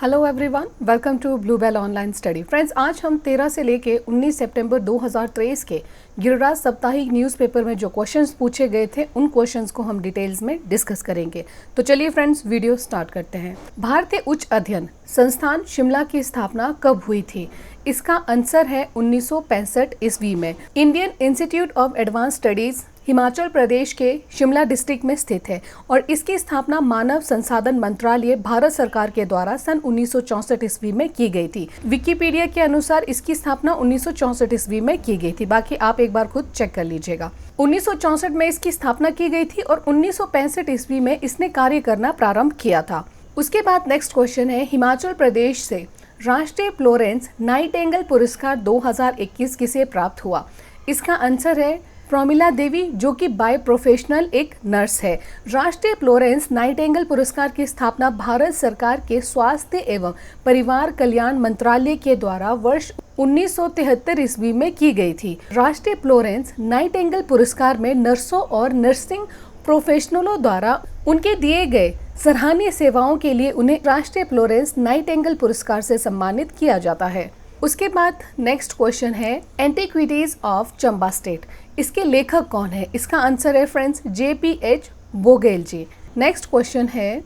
Hello everyone, welcome to Bluebell online study. Friends, आज हम 13 से लेके 19 सितंबर 2023 के गिरिराज साप्ताहिक न्यूज़पेपर में जो क्वेश्चंस पूछे गए थे उन क्वेश्चंस को हम डिटेल्स में डिस्कस करेंगे। तो चलिए फ्रेंड्स, वीडियो स्टार्ट करते हैं। भारतीय उच्च अध्ययन संस्थान शिमला की स्थापना कब हुई थी? इसका आंसर है 1965 ईस्वी में। Indian Institute of Advance Studies Himachal Pradesh के शिमला डिस्ट्रिक्ट में स्थित है और इसकी स्थापना मानव संसाधन मंत्रालय भारत सरकार के द्वारा सन 1964 ईस्वी में की गई थी। विकिपीडिया के अनुसार इसकी स्थापना 1964 ईस्वी में की गई थी, बाकी आप एक बार खुद चेक कर लीजिएगा। 1964 में इसकी स्थापना की गई थी और 1965 ईस्वी में इसने कार्य करना प्रारंभ किया था। उसके बाद नेक्स्ट क्वेश्चन है, हिमाचल प्रदेश से राष्ट्रीय फ्लोरेंस नाइटिंगेल पुरस्कार 2021 किसे प्राप्त हुआ? इसका आंसर है प्रमिला देवी, जो कि बाय प्रोफेशनल एक नर्स है। राष्ट्रीय फ्लोरेंस नाइटिंगेल पुरस्कार की स्थापना भारत सरकार के स्वास्थ्य एवं परिवार कल्याण मंत्रालय के द्वारा वर्ष 1973 ईस्वी में की गई थी। राष्ट्रीय फ्लोरेंस नाइटिंगेल पुरस्कार में नर्सों और नर्सिंग प्रोफेशनलों द्वारा उनके दिए गए सराहनीय सेवाओं के लिए उन्हें राष्ट्रीय फ्लोरेंस नाइटिंगेल पुरस्कार से सम्मानित किया जाता है। उसके बाद नेक्स्ट क्वेश्चन है, एंटीक्विटीज ऑफ चंबा स्टेट, इसके लेखक कौन है? इसका आंसर है फ्रेंड्स JPH बोगेल जी। नेक्स्ट क्वेश्चन है,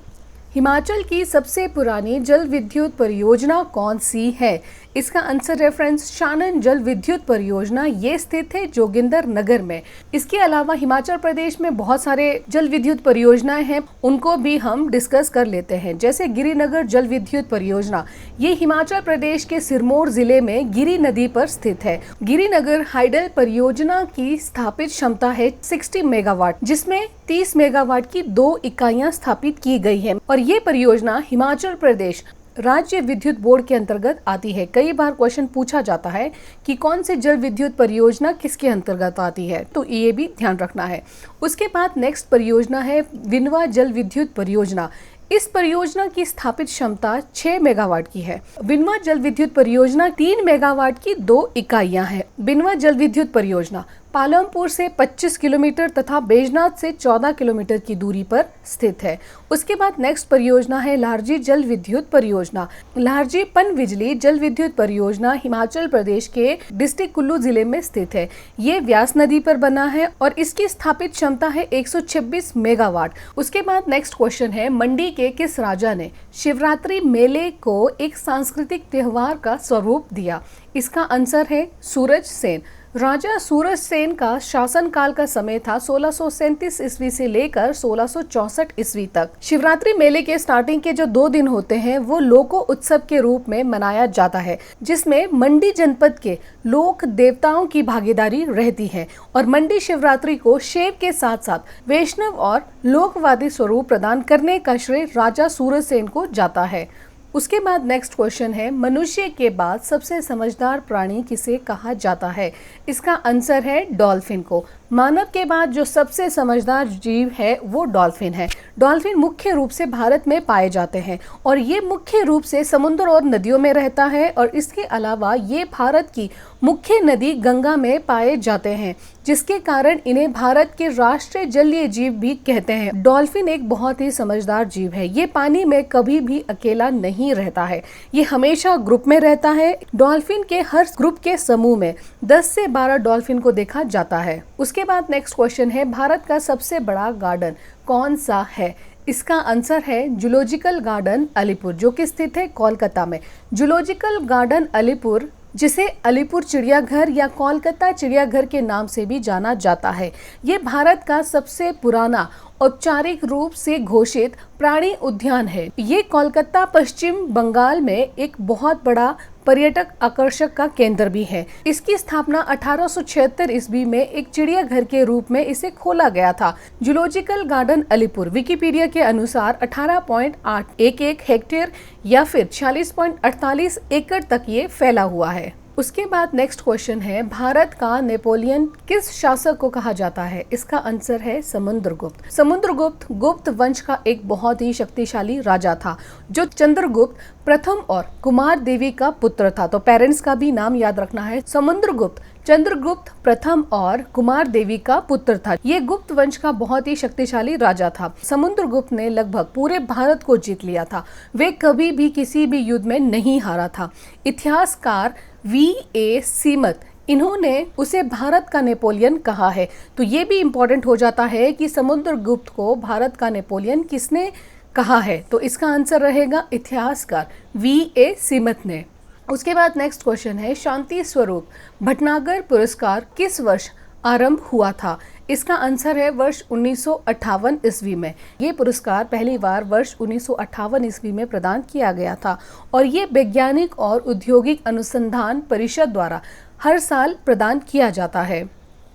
हिमाचल की सबसे पुरानी जल विद्युत परियोजना कौन सी है? इसका आंसर है फ्रेंड्स शानन जल विद्युत परियोजना। ये स्थित है जोगिंदर नगर में। इसके अलावा हिमाचल प्रदेश में बहुत सारे जल विद्युत परियोजनाएं हैं, उनको भी हम डिस्कस कर लेते हैं। जैसे गिरिनगर जल विद्युत परियोजना, ये हिमाचल प्रदेश के सिरमौर जिले में गिरी नदी पर स्थित है। गिरिनगर हाइडल परियोजना की स्थापित क्षमता है 60 मेगावाट, जिसमें 30 मेगावाट की 2 इकाइयां स्थापित की गई है और ये परियोजना हिमाचल प्रदेश राज्य विद्युत बोर्ड के अंतर्गत आती है। कई बार क्वेश्चन पूछा जाता है कि कौन से जल विद्युत परियोजना किसके अंतर्गत आती है, तो ये भी ध्यान रखना है। उसके बाद नेक्स्ट परियोजना है विनवा जल विद्युत परियोजना। इस परियोजना की स्थापित क्षमता 6 मेगावाट की है। बिनवा जल विद्युत परियोजना 3 मेगावाट की 2 इकाइयां हैं। बिनवा जल विद्युत परियोजना पालमपुर से 25 किलोमीटर तथा बैजनाथ से 14 किलोमीटर की दूरी पर स्थित है। उसके बाद नेक्स्ट परियोजना है लाहरजी जल विद्युत परियोजना। लाहरजी पनबिजली जल विद्युत परियोजना हिमाचल प्रदेश के डिस्ट्रिक्ट कुल्लू जिले में स्थित है। ये व्यास नदी पर बना है और इसकी स्थापित क्षमता है 126 मेगावाट। उसके बाद नेक्स्ट क्वेश्चन है, मंडी के किस राजा ने शिवरात्रि मेले को एक सांस्कृतिक त्योहार का स्वरूप दिया? इसका आंसर है सूरज सेन। राजा सूरज सेन का शासनकाल का समय था 1637 ईस्वी से लेकर 1664 ईस्वी तक। शिवरात्रि मेले के स्टार्टिंग के जो 2 दिन होते हैं वो लोको उत्सव के रूप में मनाया जाता है, जिसमें मंडी जनपद के लोक देवताओं की भागीदारी रहती है और मंडी शिवरात्रि को शैव के साथ साथ वैष्णव और लोकवादी स्वरूप प्रदान करने का श्रेय राजा सूरज सेन को जाता है। उसके बाद नेक्स्ट क्वेश्चन है, मनुष्य के बाद सबसे समझदार प्राणी किसे कहा जाता है? इसका आंसर है डॉल्फिन को। मानव के बाद जो सबसे समझदार जीव है वो डॉल्फिन है। डॉल्फिन मुख्य रूप से भारत में पाए जाते हैं और ये मुख्य रूप से समुद्र और नदियों में रहता है और इसके अलावा ये भारत की मुख्य नदी गंगा में पाए जाते हैं, जिसके कारण इन्हें भारत के राष्ट्रीय जलीय जीव भी कहते हैं। डॉल्फिन एक बहुत ही समझदार जीव है। ये पानी में कभी भी अकेला नहीं रहता है, ये हमेशा ग्रुप में रहता है। डॉल्फिन के हर ग्रुप के समूह में 10 से 12 डॉल्फिन को देखा जाता है। उसके बाद नेक्स्ट क्वेश्चन है, भारत का सबसे बड़ा गार्डन कौन सा है? इसका आंसर है जूलॉजिकल गार्डन अलीपुर, जो कि स्थित है कोलकाता में। जूलॉजिकल गार्डन अलीपुर, जिसे अलीपुर चिड़ियाघर या कोलकाता चिड़ियाघर के नाम से भी जाना जाता है, ये भारत का सबसे पुराना औपचारिक रूप से घोषित प्राणी उद्यान है। ये कोलकाता पश्चिम बंगाल में एक बहुत बड़ा पर्यटक आकर्षक का केंद्र भी है। इसकी स्थापना 1876 ईस्वी में एक चिड़ियाघर के रूप में इसे खोला गया था। जूलॉजिकल गार्डन अलीपुर विकिपीडिया के अनुसार 18.811 हेक्टेयर या फिर 46.48 एकड़ तक ये फैला हुआ है। उसके बाद नेक्स्ट क्वेश्चन है, भारत का नेपोलियन किस शासक को कहा जाता है? इसका आंसर है समुद्रगुप्त। समुद्रगुप्त गुप्त वंश का एक बहुत ही शक्तिशाली राजा था, जो चंद्रगुप्त प्रथम और कुमार देवी का पुत्र था। तो पेरेंट्स का भी नाम याद रखना है। समुद्रगुप्त चंद्रगुप्त प्रथम और कुमार देवी का पुत्र था। ये गुप्त वंश का बहुत ही शक्तिशाली राजा था। समुद्रगुप्त ने लगभग पूरे भारत को जीत लिया था। वे कभी भी किसी भी युद्ध में नहीं हारा था। इतिहासकार V.A. सीमत, इन्होंने उसे भारत का नेपोलियन कहा है। तो ये भी इम्पोर्टेंट हो जाता है कि समुद्रगुप्त को भारत का नेपोलियन किसने कहा है। तो इसका आंसर रहेगा इतिहासकार V.A. सीमत ने। उसके बाद नेक्स्ट क्वेश्चन है, शांति स्वरूप भटनागर पुरस्कार किस वर्ष आरंभ हुआ था? इसका आंसर है वर्ष 1958 ईस्वी में। ये पुरस्कार पहली बार वर्ष 1958 ईस्वी में प्रदान किया गया था और ये वैज्ञानिक और औद्योगिक अनुसंधान परिषद द्वारा हर साल प्रदान किया जाता है।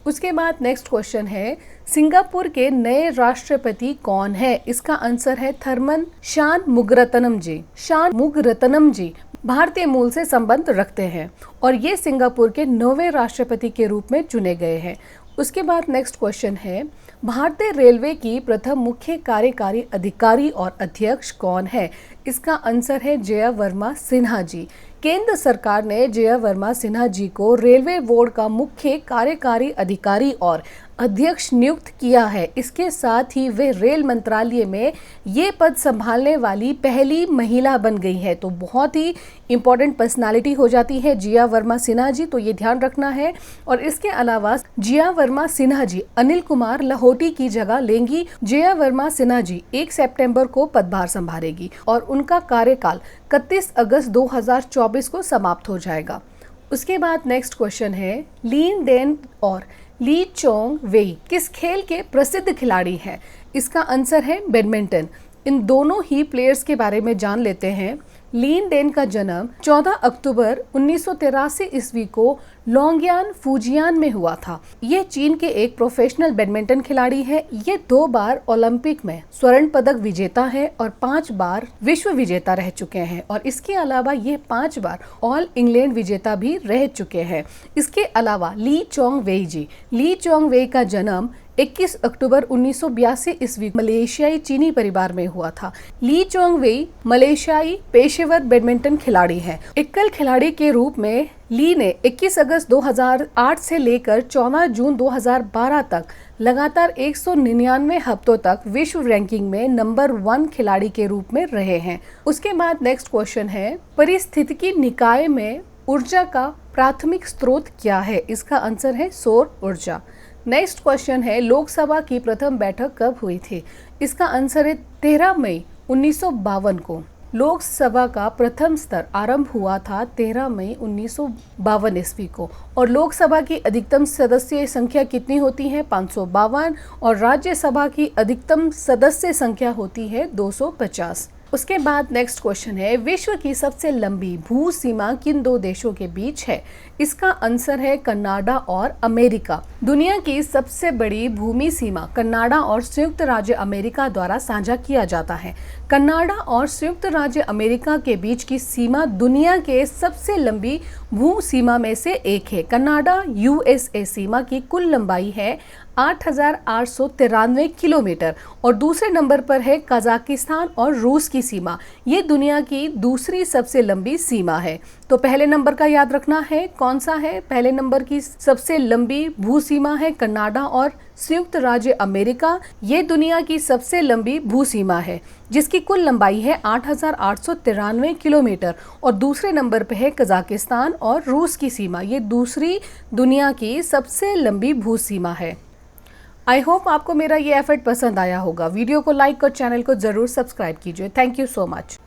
उसके बाद नेक्स्ट क्वेश्चन है, सिंगापुर के नए राष्ट्रपति कौन है? इसका आंसर है थरमन शानमुगारत्नम जी। शानमुगारत्नम जी भारतीय मूल से संबंध रखते हैं और ये सिंगापुर के 9वें राष्ट्रपति के रूप में चुने गए हैं। उसके बाद नेक्स्ट क्वेश्चन है, भारतीय रेलवे की प्रथम मुख्य कार्यकारी अधिकारी और अध्यक्ष कौन है? इसका आंसर है जया वर्मा सिन्हा जी। केंद्र सरकार ने जया वर्मा सिन्हा जी को रेलवे बोर्ड का मुख्य कार्यकारी अधिकारी और अध्यक्ष नियुक्त किया है। इसके साथ ही वे रेल मंत्रालय में ये पद संभालने वाली पहली महिला बन गई है। तो बहुत ही इंपॉर्टेंट पर्सनालिटी हो जाती है जया वर्मा सिन्हा जी, तो ये ध्यान रखना है। और इसके अलावा जया वर्मा सिन्हा जी अनिल कुमार लाहौटी की जगह लेंगी। जया वर्मा सिन्हा जी 1 सितंबर को पदभार संभालेगी और उनका कार्यकाल 31 अगस्त 2024 को समाप्त हो जाएगा। उसके बाद नेक्स्ट क्वेश्चन है, लिन डेन और ली चोंग वेई किस खेल के प्रसिद्ध खिलाड़ी हैं? इसका आंसर है बैडमिंटन। इन दोनों ही प्लेयर्स के बारे में जान लेते हैं। लिन डेन का जन्म 14 अक्टूबर 1983 ईस्वी को लोंगयान फुजियान में हुआ था। ये चीन के एक प्रोफेशनल बैडमिंटन खिलाड़ी है। ये 2 बार ओलंपिक में स्वर्ण पदक विजेता है और 5 बार विश्व विजेता रह चुके हैं और इसके अलावा ये 5 बार ऑल इंग्लैंड विजेता भी रह चुके हैं। इसके अलावा ली चोंग वेई जी, ली चोंग वेई का जन्म 21 अक्टूबर 1982 ईस्वी मलेशियाई चीनी परिवार में हुआ था। ली चोंग वेई मलेशियाई पेशेवर बैडमिंटन खिलाड़ी हैं। एकल खिलाड़ी के रूप में ली ने 21 अगस्त 2008 से लेकर 14 जून 2012 तक लगातार 199 हफ्तों तक विश्व रैंकिंग में नंबर 1 खिलाड़ी के रूप में रहे हैं। उसके बाद नेक्स्ट क्वेश्चन है, पारिस्थितिकी निकाय में ऊर्जा का प्राथमिक स्रोत क्या है? इसका आंसर है सौर ऊर्जा। नेक्स्ट क्वेश्चन है, लोकसभा की प्रथम बैठक कब हुई थी? इसका आंसर है 13 मई 1952 को। लोकसभा का प्रथम स्तर आरंभ हुआ था 13 मई 1952 ईस्वी को और लोकसभा की अधिकतम सदस्य संख्या कितनी होती है? 552 और राज्यसभा की अधिकतम सदस्य संख्या होती है 250। उसके बाद नेक्स्ट क्वेश्चन है, विश्व की सबसे लंबी भू सीमा किन 2 देशों के बीच है? इसका आंसर है कनाडा और अमेरिका। दुनिया की सबसे बड़ी भूमि सीमा कनाडा और संयुक्त राज्य अमेरिका द्वारा साझा किया जाता है। कनाडा और संयुक्त राज्य अमेरिका के बीच की सीमा दुनिया के सबसे लंबी भू सीमा में से एक है। कनाडा USA सीमा की कुल लंबाई है 8,893 किलोमीटर और दूसरे नंबर पर है कजाकिस्तान और रूस की सीमा। ये दुनिया की दूसरी सबसे लंबी सीमा है। तो पहले नंबर का याद रखना है, कौन सा है? पहले नंबर की सबसे लंबी भू सीमा है कनाडा और संयुक्त राज्य अमेरिका। ये दुनिया की सबसे लंबी भू सीमा है जिसकी कुल लंबाई है 8,893 किलोमीटर और दूसरे नंबर पर है कजाकिस्तान और रूस की सीमा। ये दूसरी दुनिया की सबसे लंबी भू सीमा है। आई होप आपको मेरा ये एफर्ट पसंद आया होगा। वीडियो को लाइक और चैनल को जरूर सब्सक्राइब कीजिए। Thank you so much.